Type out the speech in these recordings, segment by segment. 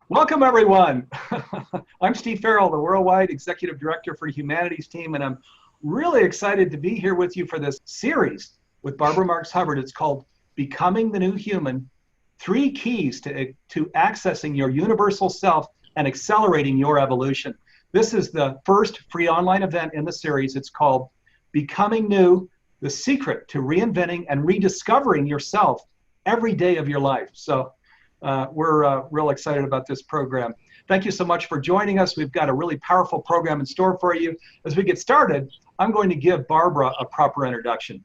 Welcome, everyone. I'm Steve Farrell, the Worldwide Executive Director for Humanities Team, and I'm really excited to be here with you for this series with Barbara Marx Hubbard. It's called Becoming the New Human, 3 Keys to Accessing Your Universal Self and Accelerating Your Evolution. This is the first free online event in the series. It's called Becoming New, the Secret to Reinventing and Rediscovering Yourself Every Day of Your Life. So we're real excited about this program. Thank you so much for joining us. We've got a really powerful program in store for you. As we get started, I'm going to give Barbara a proper introduction.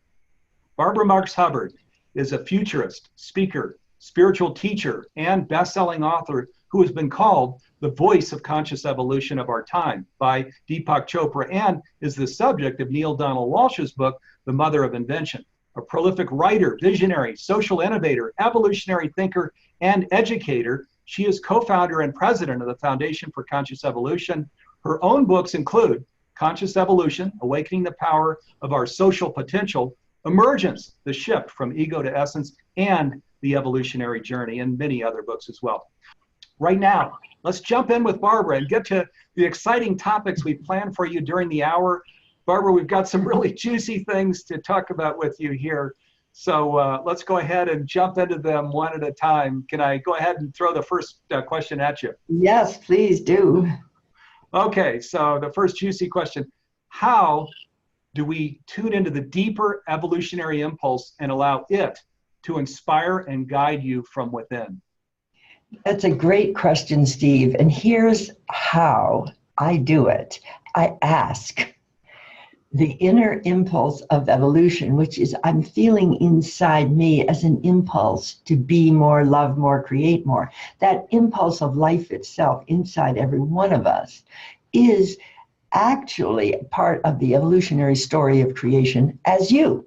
Barbara Marx Hubbard is a futurist, speaker, spiritual teacher, and best-selling author who has been called the voice of conscious evolution of our time by Deepak Chopra and is the subject of Neil Donald Walsh's book, The Mother of Invention. A prolific writer, visionary, social innovator, evolutionary thinker, and educator, she is co-founder and president of the Foundation for Conscious Evolution. Her own books include Conscious Evolution, Awakening the Power of Our Social Potential, Emergence, The Shift from Ego to Essence, and The Evolutionary Journey, and many other books as well. Right now, let's jump in with Barbara and get to the exciting topics we planned for you during the hour. Barbara, we've got some really juicy things to talk about with you here. So let's go ahead and jump into them one at a time. Can I go ahead and throw the first question at you? Yes, please do. Okay, so the first juicy question: how do we tune into the deeper evolutionary impulse and allow it to inspire and guide you from within? That's a great question, Steve. And here's how I do it. I ask the inner impulse of evolution, which is I'm feeling inside me as an impulse to be more, love more, create more. That impulse of life itself inside every one of us is actually part of the evolutionary story of creation as you.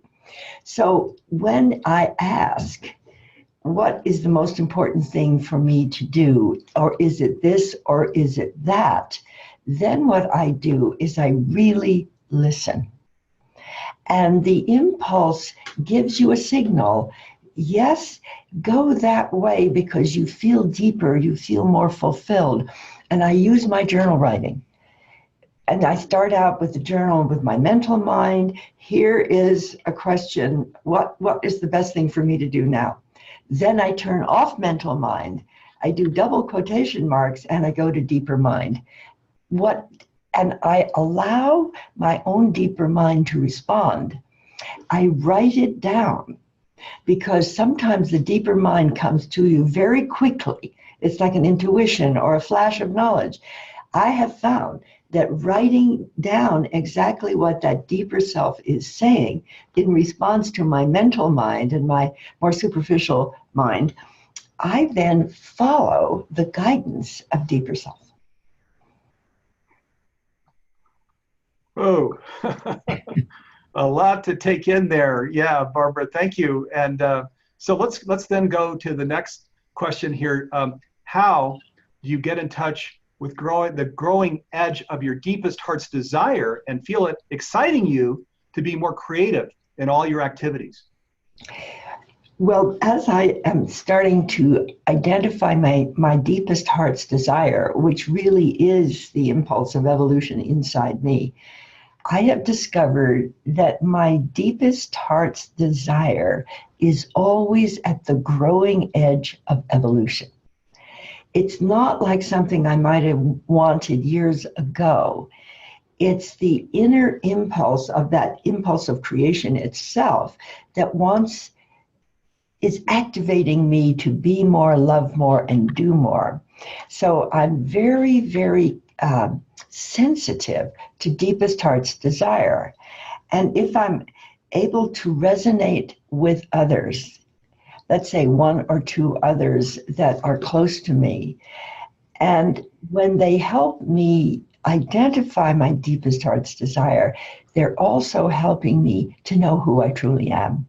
So when I ask, what is the most important thing for me to do? Or is it this or is it that? Then what I do is I really listen. And the impulse gives you a signal. Yes, go that way because you feel deeper, you feel more fulfilled. And I use my journal writing. And I start out with the journal with my mental mind. Here is a question. What is the best thing for me to do now? Then I turn off mental mind. I do double quotation marks and I go to deeper mind. And I allow my own deeper mind to respond. I write it down because sometimes the deeper mind comes to you very quickly. It's like an intuition or a flash of knowledge. I have found that writing down exactly what that deeper self is saying in response to my mental mind and my more superficial mind, I then follow the guidance of deeper self. Oh, a lot to take in there. Yeah, Barbara, thank you. And so let's then go to the next question here. How do you get in touch with the growing edge of your deepest heart's desire and feel it exciting you to be more creative in all your activities? Well, as I am starting to identify my deepest heart's desire, which really is the impulse of evolution inside me, I have discovered that my deepest heart's desire is always at the growing edge of evolution. It's not like something I might have wanted years ago. It's the inner impulse of that impulse of creation itself that is activating me to be more, love more, and do more. So I'm very, very sensitive to deepest heart's desire. And if I'm able to resonate with others, let's say 1 or 2 others that are close to me, and when they help me identify my deepest heart's desire, they're also helping me to know who I truly am.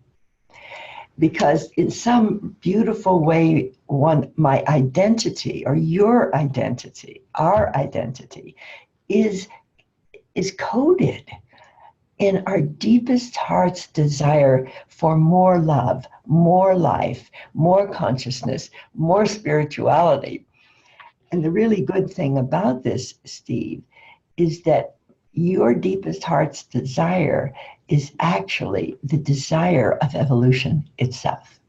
Because in some beautiful way, my identity or your identity, our identity, is coded in our deepest heart's desire for more love, more life, more consciousness, more spirituality. And the really good thing about this, Steve, is that your deepest heart's desire is actually the desire of evolution itself.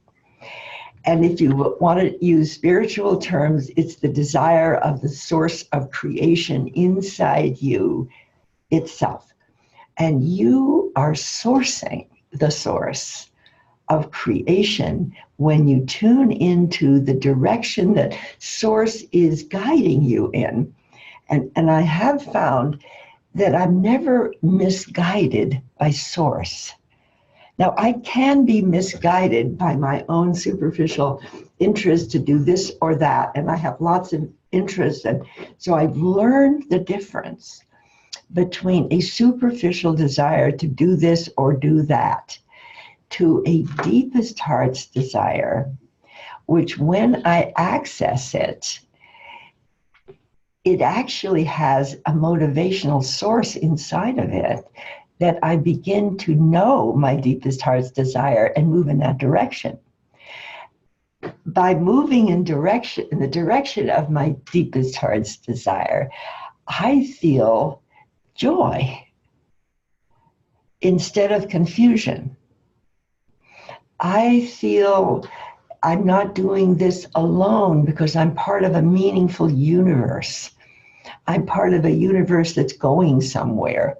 And if you want to use spiritual terms, it's the desire of the source of creation inside you itself. And you are sourcing the source of creation when you tune into the direction that source is guiding you in. And I have found that I'm never misguided by source. Now, I can be misguided by my own superficial interest to do this or that, and I have lots of interests. And so I've learned the difference between a superficial desire to do this or do that to a deepest heart's desire, which when I access it, it actually has a motivational source inside of it that I begin to know my deepest heart's desire and move in that direction. By moving in the direction of my deepest heart's desire, I feel joy instead of confusion. I feel I'm not doing this alone because I'm part of a meaningful universe. I'm part of a universe that's going somewhere,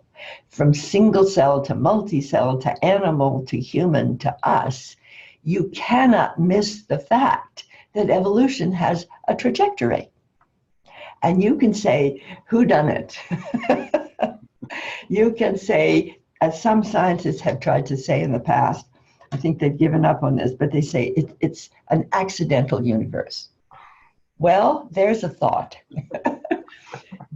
from single cell to multi-cell to animal to human to us. You cannot miss the fact that evolution has a trajectory. And you can say, who done it? You can say, as some scientists have tried to say in the past, I think they've given up on this, but they say it's an accidental universe. Well, there's a thought.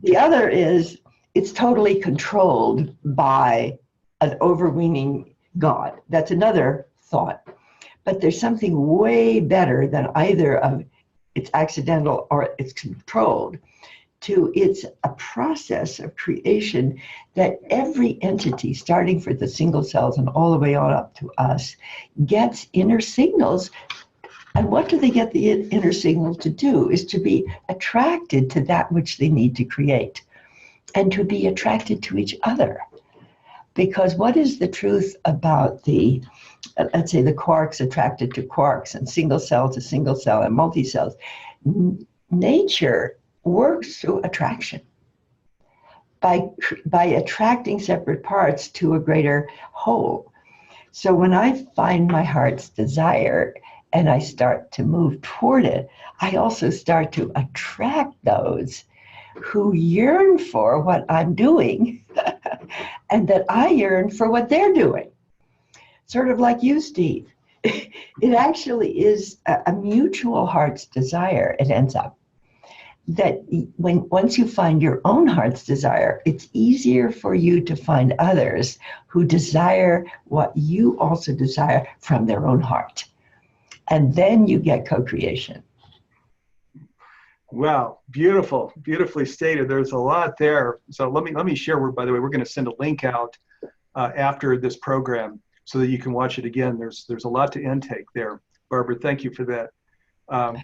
The other is it's totally controlled by an overweening God. That's another thought. But there's something way better than either of it's accidental or it's controlled. It's a process of creation that every entity, starting for the single cells and all the way on up to us, gets inner signals. And what do they get the inner signals to do? Is to be attracted to that which they need to create and to be attracted to each other. Because what is the truth about let's say the quarks attracted to quarks and single cell to single cell and multi-cells? Nature works through attraction by attracting separate parts to a greater whole. So when I find my heart's desire and I start to move toward it, I also start to attract those who yearn for what I'm doing and that I yearn for what they're doing. Sort of like you, Steve. It actually is a mutual heart's desire, it ends up. That once you find your own heart's desire, it's easier for you to find others who desire what you also desire from their own heart. And then you get co-creation. Wow, beautiful, beautifully stated. There's a lot there. So let me share. By the way, we're going to send a link out after this program so that you can watch it again. There's a lot to intake there. Barbara, thank you for that.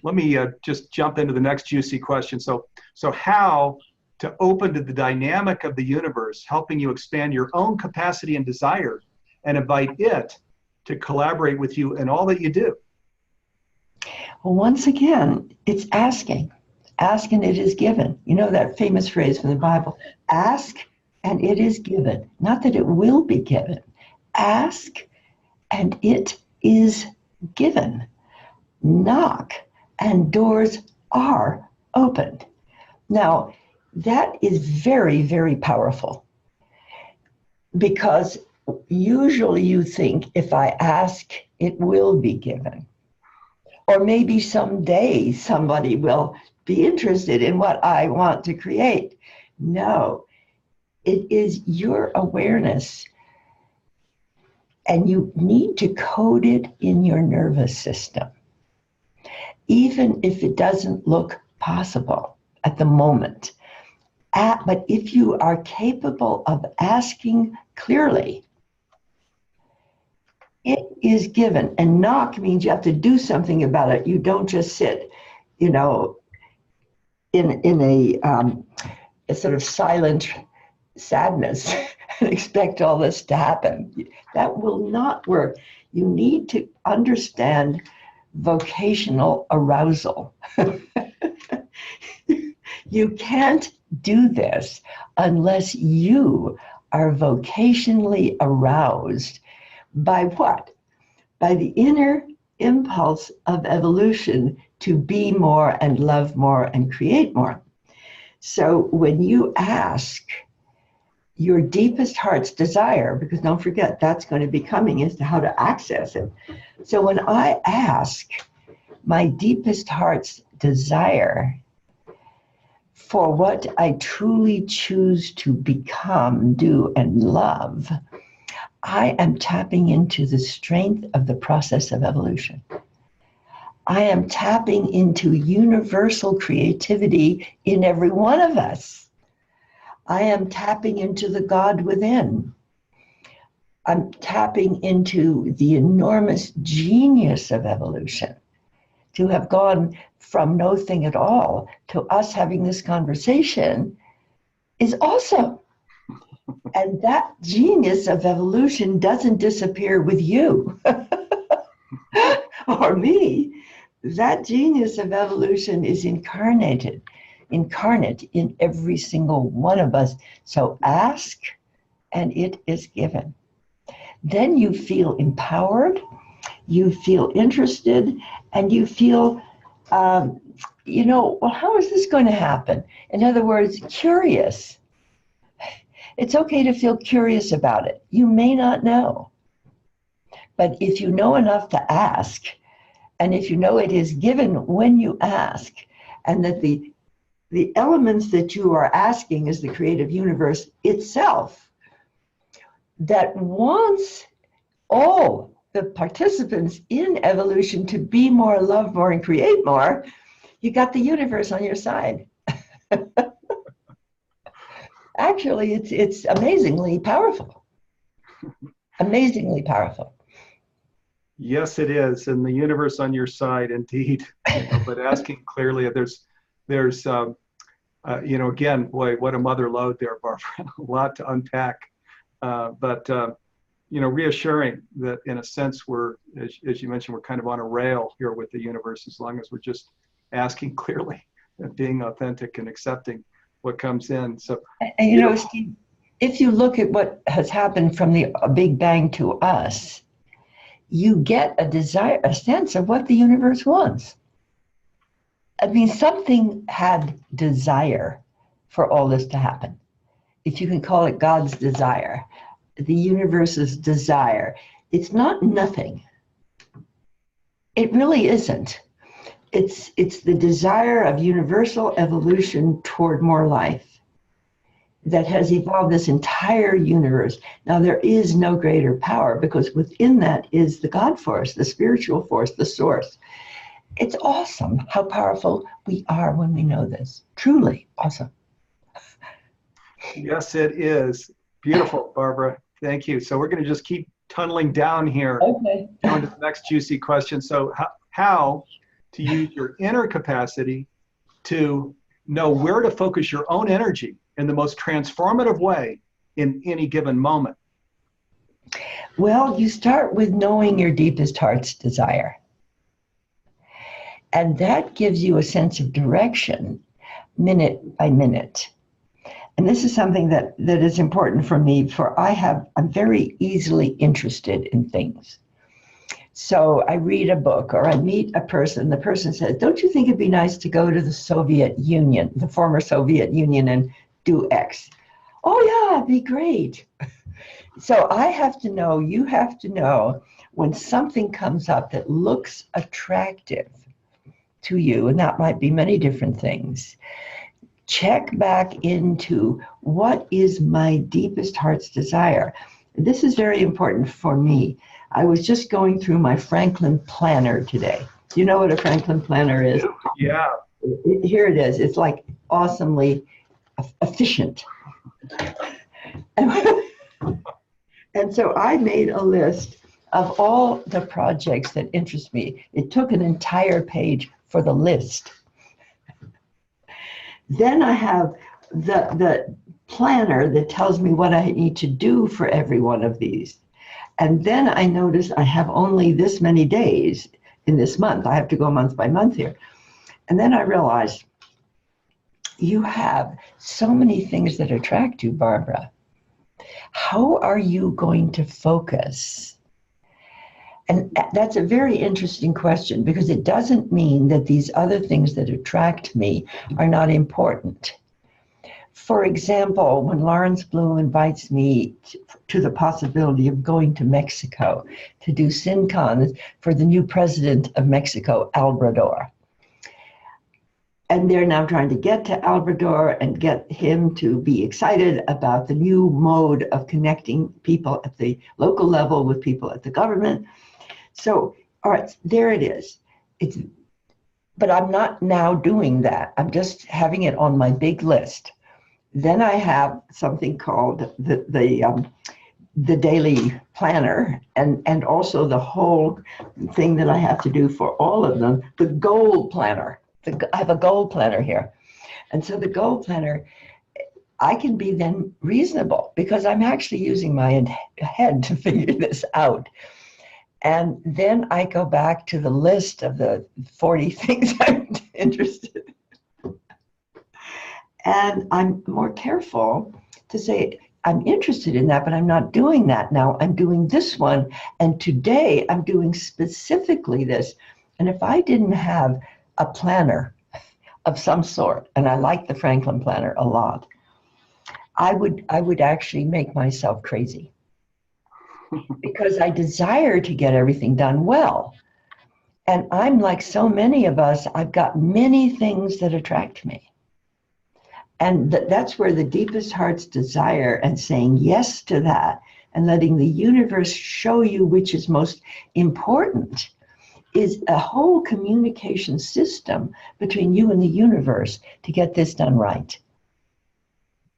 Let me just jump into the next juicy question. So how to open to the dynamic of the universe, helping you expand your own capacity and desire and invite it to collaborate with you in all that you do? Well, once again, it's asking. Ask and it is given. You know that famous phrase from the Bible, ask and it is given. Not that it will be given. Ask and it is given. Knock and doors are opened. Now, that is very, very powerful because usually you think if I ask, it will be given. Or maybe someday somebody will be interested in what I want to create. No, it is your awareness. And you need to code it in your nervous system, even if it doesn't look possible at the moment. But if you are capable of asking clearly, it is given. And knock means you have to do something about it. You don't just sit, a sort of silent sadness and expect all this to happen. That will not work. You need to understand vocational arousal. You can't do this unless you are vocationally aroused by what? By the inner impulse of evolution to be more and love more and create more. So when you ask your deepest heart's desire, because don't forget, that's going to be coming as to how to access it. So when I ask my deepest heart's desire for what I truly choose to become, do, and love, I am tapping into the strength of the process of evolution. I am tapping into universal creativity in every one of us. I am tapping into the God within. I'm tapping into the enormous genius of evolution. To have gone from no thing at all to us having this conversation is awesome. And that genius of evolution doesn't disappear with you or me. That genius of evolution is incarnate in every single one of us. So ask, and it is given. Then you feel empowered, you feel interested, and you feel, well, how is this going to happen? In other words, curious. It's okay to feel curious about it. You may not know. But if you know enough to ask, and if you know it is given when you ask, and that the elements that you are asking is the creative universe itself, that wants all the participants in evolution to be more, love more, and create more, you got the universe on your side. Actually, it's amazingly powerful. Amazingly powerful. Yes, it is, and the universe on your side, indeed. But asking clearly, there's again, boy, what a mother lode there, Barbara. A lot to unpack, but reassuring that in a sense we're, as you mentioned, we're kind of on a rail here with the universe, as long as we're just asking clearly and being authentic and accepting what comes in. So, and Steve, if you look at what has happened from the Big Bang to us, you get a sense of what the universe wants. I mean, something had desire for all this to happen. If you can call it God's desire, the universe's desire. It's not nothing. It really isn't. It's the desire of universal evolution toward more life that has evolved this entire universe. Now, there is no greater power, because within that is the God force, the spiritual force, the source. It's awesome how powerful we are when we know this. Truly awesome. Yes, it is. Beautiful, Barbara. Thank you. So we're going to just keep tunneling down here. Okay. Going to the next juicy question. So how to use your inner capacity to know where to focus your own energy in the most transformative way in any given moment? Well, you start with knowing your deepest heart's desire. And that gives you a sense of direction minute by minute. And this is something that is important for me, for I'm very easily interested in things. So I read a book or I meet a person, the person says, don't you think it'd be nice to go to the Soviet Union, the former Soviet Union, and do X? Oh yeah, it'd be great. So I have to know, you have to know, when something comes up that looks attractive to you, and that might be many different things, check back into what is my deepest heart's desire. This is very important for me. I was just going through my Franklin Planner today. Do you know what a Franklin Planner is? Yeah. Here it is. It's like awesomely efficient. And so I made a list of all the projects that interest me. It took an entire page for the list. Then I have the planner that tells me what I need to do for every one of these. And then I notice I have only this many days in this month. I have to go month by month here. And then I realized you have so many things that attract you, Barbara. How are you going to focus? And that's a very interesting question, because it doesn't mean that these other things that attract me are not important. For example, when Lawrence Bloom invites me to the possibility of going to Mexico to do SynCon for the new president of Mexico, Obrador. And they're now trying to get to Obrador and get him to be excited about the new mode of connecting people at the local level with people at the government. So, all right, there it is. But I'm not now doing that. I'm just having it on my big list. Then I have something called the daily planner, and also the whole thing that I have to do for all of them, the goal planner. I have a goal planner here. And so the goal planner, I can be then reasonable because I'm actually using my head to figure this out. And then I go back to the list of the 40 things I'm interested in. And I'm more careful to say, I'm interested in that, but I'm not doing that now. I'm doing this one. And today I'm doing specifically this. And if I didn't have a planner of some sort, and I like the Franklin planner a lot, I would actually make myself crazy because I desire to get everything done well. And I'm like so many of us, I've got many things that attract me. And that's where the deepest heart's desire and saying yes to that and letting the universe show you which is most important is a whole communication system between you and the universe to get this done right.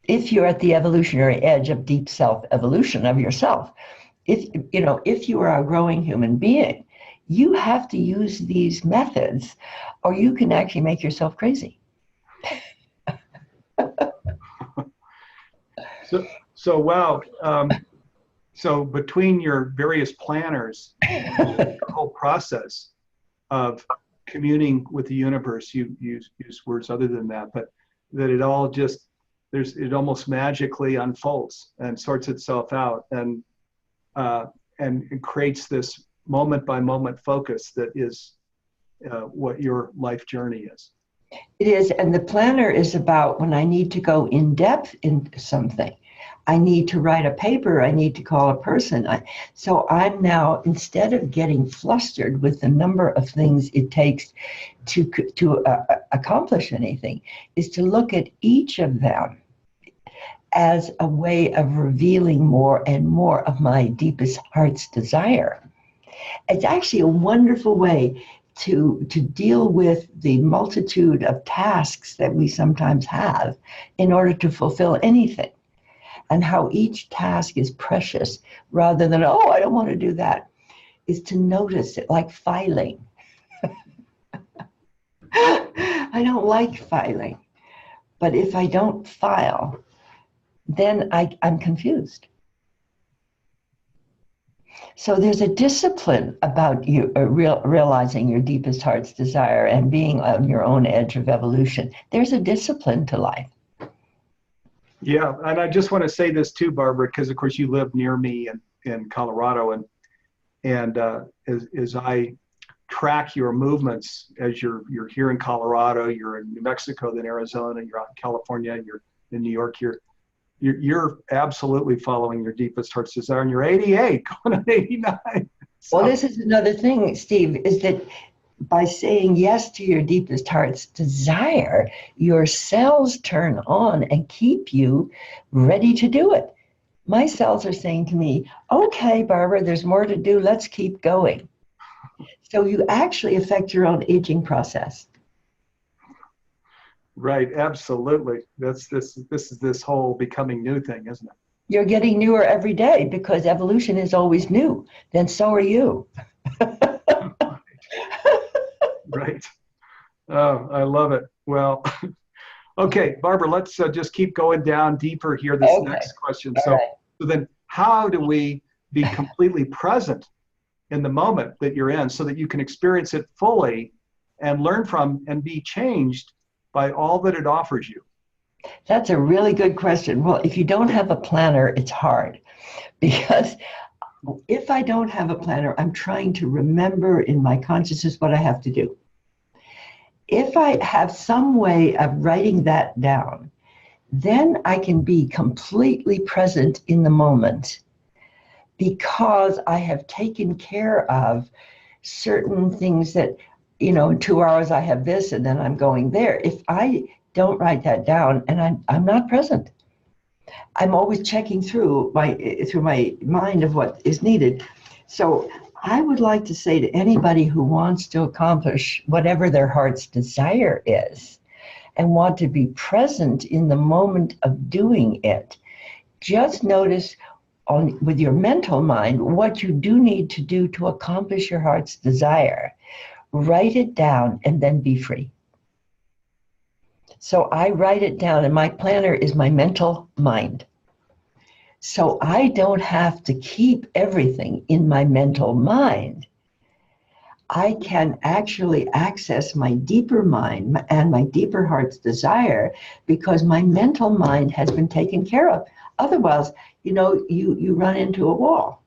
If you're at the evolutionary edge of deep self-evolution of yourself, if you are a growing human being, you have to use these methods or you can actually make yourself crazy. So wow. So between your various planners, the whole process of communing with the universe, you use words other than that, but that it all just, it almost magically unfolds and sorts itself out and it creates this moment by moment focus that is what your life journey is. It is, and the planner is about when I need to go in depth into something. I need to write a paper, I need to call a person. So I'm now, instead of getting flustered with the number of things it takes to accomplish anything, is to look at each of them as a way of revealing more and more of my deepest heart's desire. It's actually a wonderful way to deal with the multitude of tasks that we sometimes have in order to fulfill anything. And how each task is precious rather than, oh, I don't want to do that, is to notice it, like filing. I don't like filing, but if I don't file, then I'm confused. So there's a discipline about you realizing your deepest heart's desire and being on your own edge of evolution. There's a discipline to life. Yeah, and I just want to say this too, Barbara, because of course you live near me in Colorado, and as I track your movements as you're here in Colorado, you're in New Mexico, then Arizona, you're out in California, you're in New York, you're absolutely following your deepest heart's desire, and you're 88, going on 89. So. Well, this is another thing, Steve, is that by saying yes to your deepest heart's desire, your cells turn on and keep you ready to do it. My cells are saying to me, okay, Barbara, there's more to do. Let's keep going. So you actually affect your own aging process. Right, absolutely. This is this whole becoming new thing, isn't it? You're getting newer every day because evolution is always new. Then so are you. Right. Oh, I love it. Well, Okay, Barbara, let's just keep going down deeper here. This Okay. next question. All So, right. so then how do we be completely present in the moment that you're in so that you can experience it fully and learn from and be changed by all that it offers you? That's a really good question. Well, if you don't have a planner, it's hard because if I don't have a planner, I'm trying to remember in my consciousness what I have to do. If I have some way of writing that down, then I can be completely present in the moment because I have taken care of certain things that, in 2 hours I have this and then I'm going there. If I don't write that down and I'm not present, I'm always checking through my mind of what is needed. So I would like to say to anybody who wants to accomplish whatever their heart's desire is and want to be present in the moment of doing it, just notice with your mental mind what you do need to do to accomplish your heart's desire. Write it down and then be free. So I write it down, and my planner is my mental mind. So I don't have to keep everything in my mental mind. I can actually access my deeper mind and my deeper heart's desire because my mental mind has been taken care of. Otherwise, you run into a wall.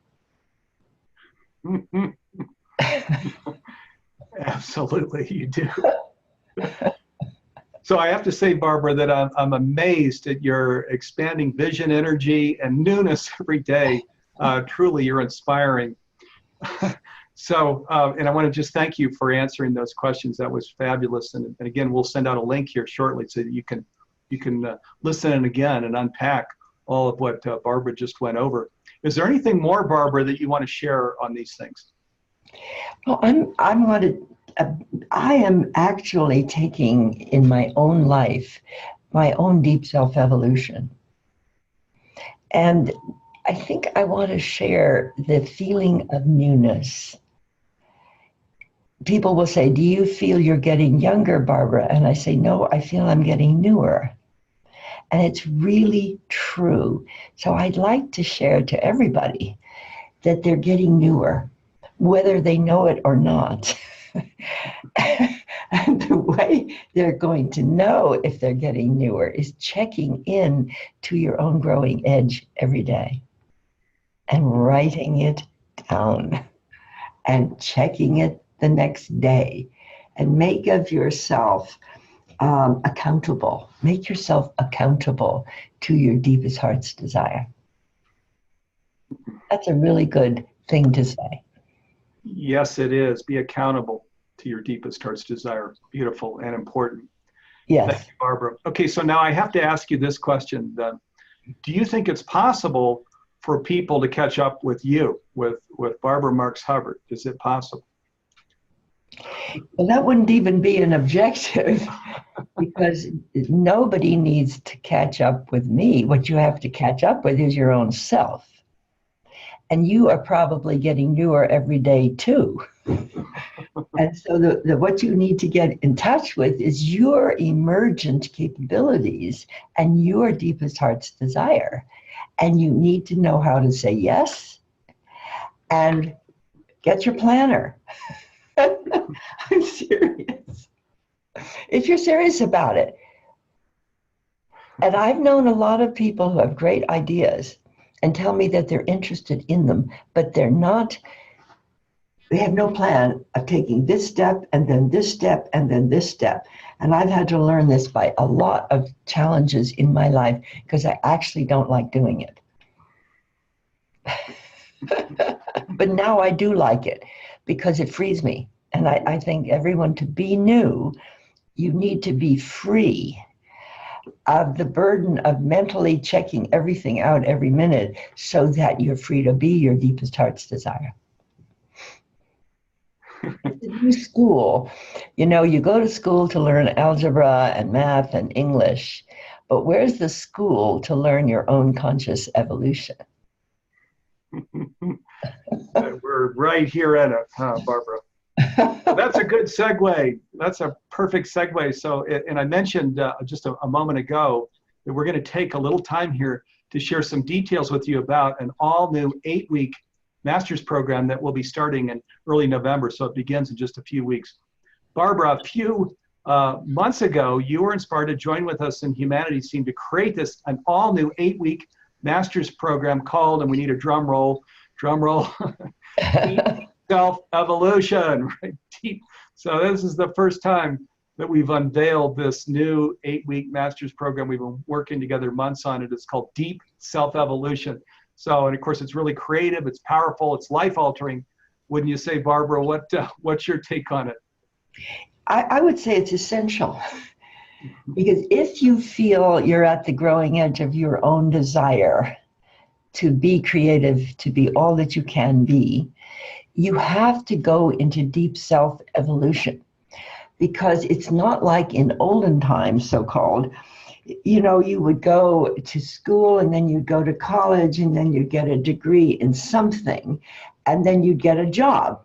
Absolutely, you do. So I have to say, Barbara, that I'm amazed at your expanding vision, energy, and newness every day. Truly, you're inspiring. So, and I want to just thank you for answering those questions. That was fabulous. And again, we'll send out a link here shortly so that you can listen in again and unpack all of what Barbara just went over. Is there anything more, Barbara, that you want to share on these things? Well, I am actually taking in my own life my own deep self-evolution. And I think I want to share the feeling of newness. People will say, do you feel you're getting younger, Barbara? And I say, no, I feel I'm getting newer. And it's really true. So I'd like to share to everybody that they're getting newer, whether they know it or not. And the way they're going to know if they're getting newer is checking in to your own growing edge every day and writing it down and checking it the next day, and make of yourself accountable. Make yourself accountable to your deepest heart's desire. That's a really good thing to say. Yes, it is. Be accountable to your deepest heart's desire. Beautiful and important. Yes. Thank you, Barbara. Okay, so now I have to ask you this question. Do you think it's possible for people to catch up with you, with Barbara Marx Hubbard? Is it possible? Well, that wouldn't even be an objective because nobody needs to catch up with me. What you have to catch up with is your own self. And you are probably getting newer every day too. And so what you need to get in touch with is your emergent capabilities and your deepest heart's desire. And you need to know how to say yes and get your planner. I'm serious. If you're serious about it. And I've known a lot of people who have great ideas and tell me that they're interested in them, but they have no plan of taking this step and then this step and then this step. And I've had to learn this by a lot of challenges in my life because I actually don't like doing it. But now I do like it because it frees me. And I think everyone, to be new, you need to be free of the burden of mentally checking everything out every minute so that you're free to be your deepest heart's desire. It's a new school. You go to school to learn algebra and math and English, but where's the school to learn your own conscious evolution? We're right here at it, huh, Barbara? That's a good segue. That's a perfect segue. So, and I mentioned just a moment ago that we're going to take a little time here to share some details with you about an all-new 8-week master's program that will be starting in early November. So it begins in just a few weeks. Barbara, a few months ago, you were inspired to join with us in Humanities Team to create an all-new 8-week master's program called, and we need a drum roll, Deep Self-Evolution. Right? So this is the first time that we've unveiled this new 8-week master's program. We've been working together months on it. It's called Deep Self-Evolution. So, and of course, it's really creative, it's powerful, it's life-altering. Wouldn't you say, Barbara? What's your take on it? I would say it's essential, because if you feel you're at the growing edge of your own desire to be creative, to be all that you can be, you have to go into deep self-evolution, because it's not like in olden times, so-called. You would go to school and then you'd go to college and then you'd get a degree in something and then you'd get a job.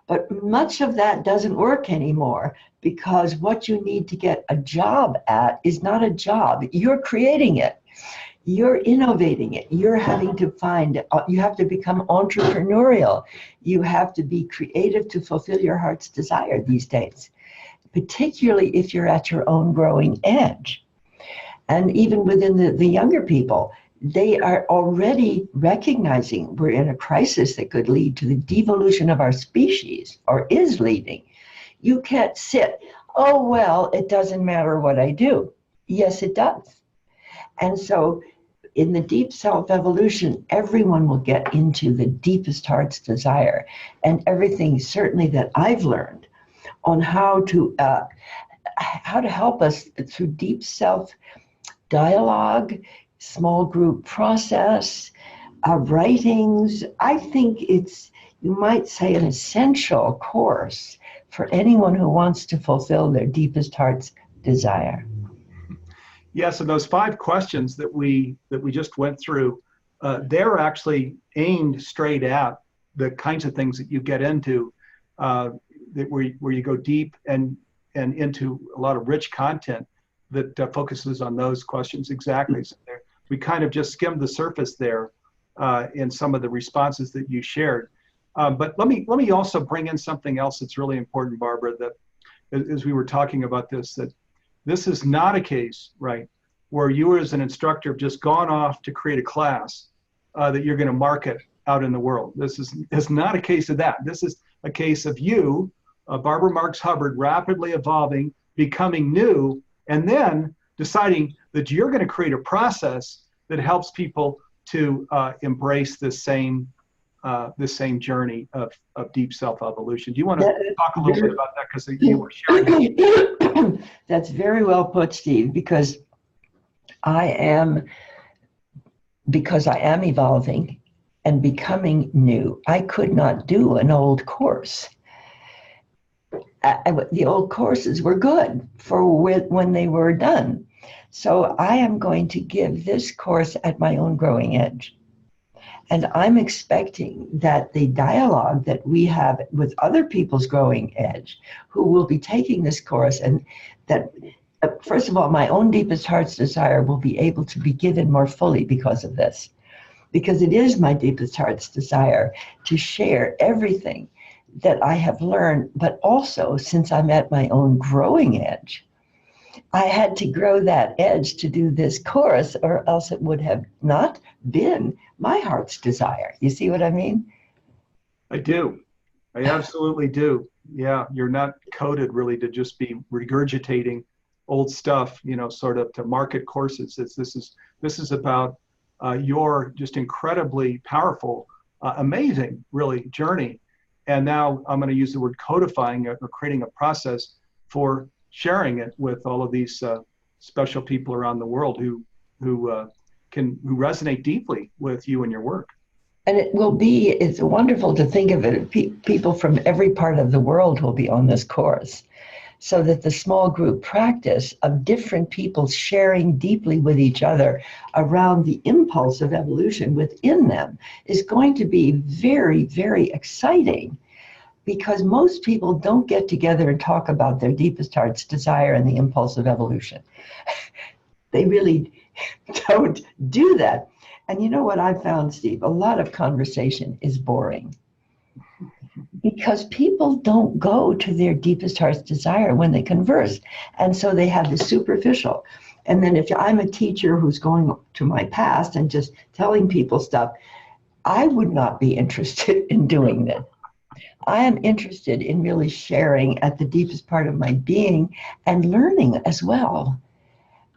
But much of that doesn't work anymore, because what you need to get a job at is not a job. You're creating it. You're innovating it. You're having to you have to become entrepreneurial. You have to be creative to fulfill your heart's desire these days, particularly if you're at your own growing edge. And even within the younger people, they are already recognizing we're in a crisis that could lead to the devolution of our species, or is leading. You can't sit, oh, well, it doesn't matter what I do. Yes, it does. And so in the deep self-evolution, everyone will get into the deepest heart's desire. And everything certainly that I've learned on how to help us through deep self-dialogue, small group process, writings. I think it's, you might say, an essential course for anyone who wants to fulfill their deepest heart's desire. Yes, and those 5 questions that we just went through, they're actually aimed straight at the kinds of things that you get into, where you go deep and into a lot of rich content that focuses on those questions exactly. So we kind of just skimmed the surface there in some of the responses that you shared. But let me also bring in something else that's really important, Barbara, that as we were talking about this, that this is not a case, right, where you as an instructor have just gone off to create a class that you're going to market out in the world. This is not a case of that. This is a case of you, Barbara Marx Hubbard, rapidly evolving, becoming new, and then deciding that you're going to create a process that helps people to embrace this same journey of deep self-evolution. Do you want to talk a little bit about that, because you were sharing? That's very well put, Steve, because I am evolving and becoming new. I could not do an old course. The old courses were good for when they were done. So I am going to give this course at my own growing edge. And I'm expecting that the dialogue that we have with other people's growing edge who will be taking this course, and that, first of all, my own deepest heart's desire will be able to be given more fully because of this. Because it is my deepest heart's desire to share everything that I have learned, but also, since I'm at my own growing edge, I had to grow that edge to do this course, or else it would have not been my heart's desire. You see what I mean? I do. I absolutely do. Yeah, you're not coded really to just be regurgitating old stuff, sort of to market courses. This is about your just incredibly powerful, amazing, really, journey. And now I'm going to use the word codifying it, or creating a process for sharing it with all of these special people around the world who resonate deeply with you and your work. And it's wonderful to think of it. People from every part of the world will be on this course, so that the small group practice of different people sharing deeply with each other around the impulse of evolution within them is going to be very, very exciting, because most people don't get together and talk about their deepest heart's desire and the impulse of evolution. They really don't do that. And you know what I found, Steve? A lot of conversation is boring because people don't go to their deepest heart's desire when they converse. And so they have the superficial. And then if I'm a teacher who's going to my past and just telling people stuff, I would not be interested in doing that. I am interested in really sharing at the deepest part of my being and learning as well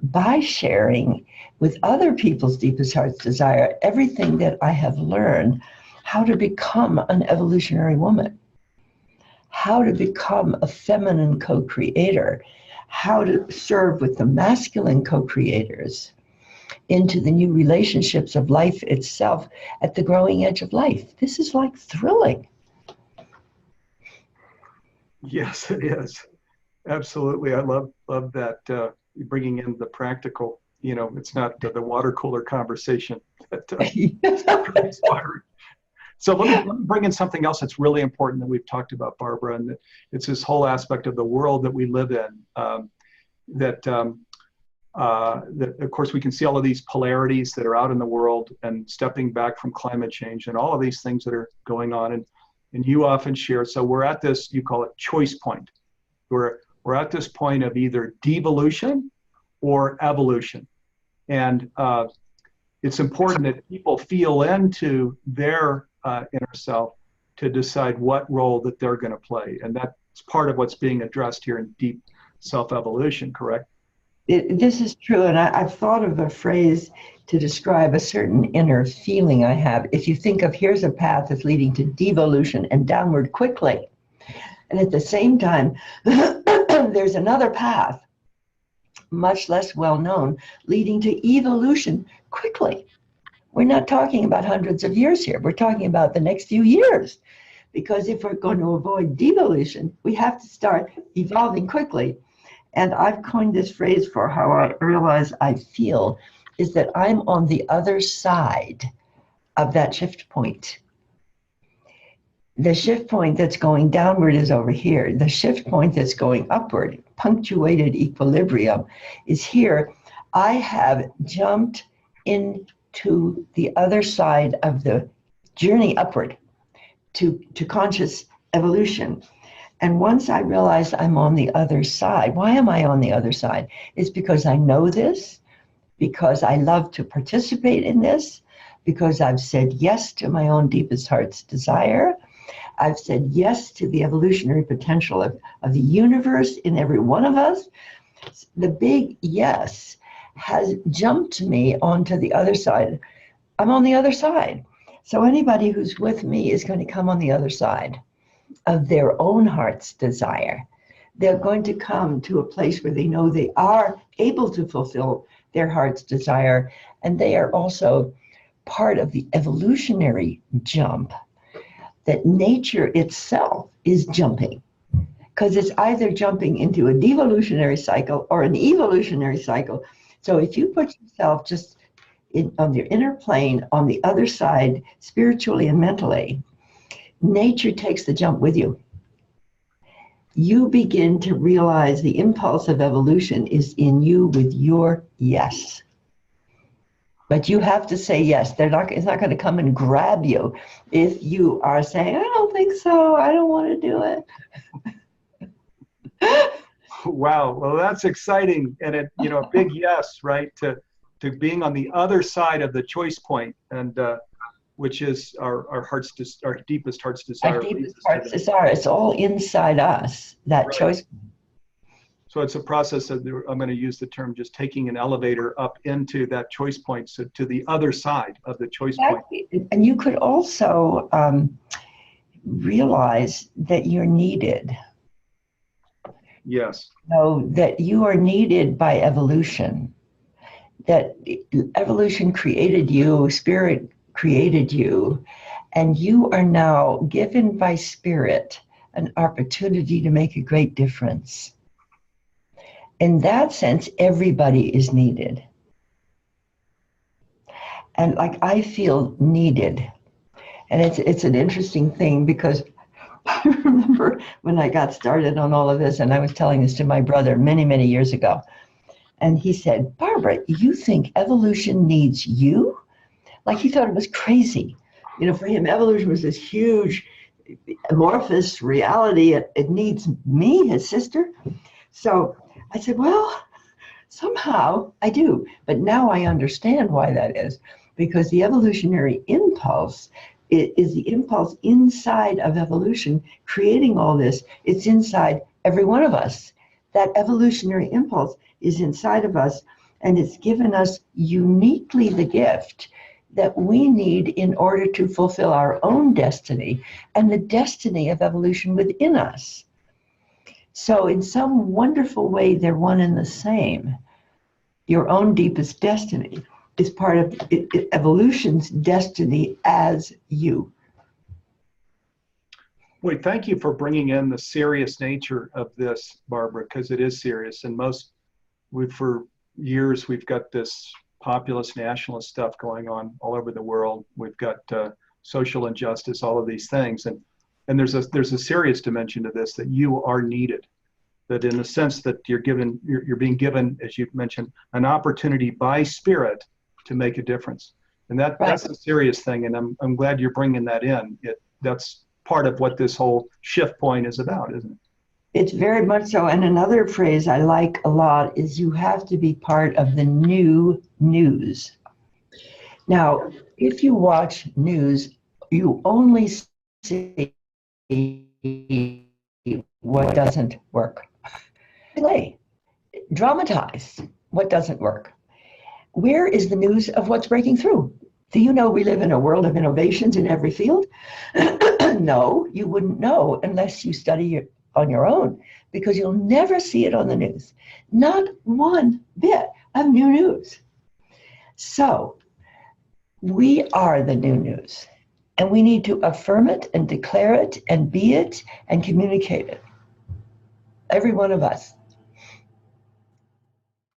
by sharing with other people's deepest heart's desire everything that I have learned, how to become an evolutionary woman, how to become a feminine co-creator, how to serve with the masculine co-creators into the new relationships of life itself at the growing edge of life. This is like thrilling. Yes, it is. Absolutely. I love that bringing in the practical. You know, it's not the water cooler conversation that inspiring. So let me bring in something else that's really important that we've talked about, Barbara, and it's this whole aspect of the world that we live in. That of course we can see all of these polarities that are out in the world, and stepping back from climate change and all of these things that are going on. And you often share. So we're at this, you call it choice point. We're at this point of either devolution or evolution. And it's important that people feel into their inner self to decide what role that they're going to play. And that's part of what's being addressed here in deep self-evolution, correct? This is true. And I've thought of a phrase to describe a certain inner feeling I have. If you think of, here's a path that's leading to devolution and downward quickly. And at the same time, there's another path, much less well known, leading to evolution quickly. We're not talking about hundreds of years here. We're talking about the next few years. Because if we're going to avoid devolution, we have to start evolving quickly. And I've coined this phrase for how I realize I feel, is that I'm on the other side of that shift point. The shift point that's going downward is over here. The shift point that's going upward, punctuated equilibrium, is here. I have jumped into the other side of the journey upward to conscious evolution. And once I realize I'm on the other side, why am I on the other side? It's because I know this, because I love to participate in this, because I've said yes to my own deepest heart's desire. I've said yes to the evolutionary potential of the universe in every one of us. The big yes has jumped me onto the other side. I'm on the other side. So anybody who's with me is going to come on the other side of their own heart's desire. They're going to come to a place where they know they are able to fulfill their heart's desire, and they are also part of the evolutionary jump that nature itself is jumping, because it's either jumping into a devolutionary cycle or an evolutionary cycle. So if you put yourself just on your inner plane, on the other side, spiritually and mentally, nature takes the jump with you. You begin to realize the impulse of evolution is in you with your yes. But you have to say yes. It's not going to come and grab you if you are saying, I don't think so, I don't want to do it. Wow, well, that's exciting. And a big yes, right, to being on the other side of the choice point, and which is our deepest heart's desire. Our deepest heart's desire. It's all inside us, that right. Choice. So it's a process of, I'm going to use the term, just taking an elevator up into that choice point, so to the other side of the choice point. And you could also realize that you're needed. Yes. So that you are needed by evolution. That evolution created you, spirit created you, and you are now given by spirit an opportunity to make a great difference. In that sense, everybody is needed. And like, I feel needed. And it's an interesting thing, because I remember when I got started on all of this, and I was telling this to my brother many, many years ago. And he said, Barbara, you think evolution needs you? Like he thought it was crazy. You know, for him, evolution was this huge, amorphous reality. It needs me, his sister. So I said, well, somehow I do. But now I understand why that is, because the evolutionary impulse is the impulse inside of evolution creating all this. It's inside every one of us. That evolutionary impulse is inside of us, and it's given us uniquely the gift that we need in order to fulfill our own destiny and the destiny of evolution within us. So in some wonderful way, they're one and the same. Your own deepest destiny is part of evolution's destiny as you. Boy, thank you for bringing in the serious nature of this, Barbara, because it is serious. And for years, we've got this populist nationalist stuff going on all over the world. We've got social injustice, all of these things. And there's a serious dimension to this, that you are needed. That in the sense that you're being given, as you mentioned, an opportunity by spirit to make a difference. And that's a serious thing. And I'm glad you're bringing that in. That's part of what this whole shift point is about, isn't it? It's very much so. And another phrase I like a lot is you have to be part of the new news. Now, if you watch news, you only see what doesn't work. Dramatize what doesn't work. Where is the news of what's breaking through? Do you know we live in a world of innovations in every field? No, you wouldn't know unless you study on your own, because you'll never see it on the news. Not one bit of new news. So we are the new news, and we need to affirm it and declare it and be it and communicate it. Every one of us.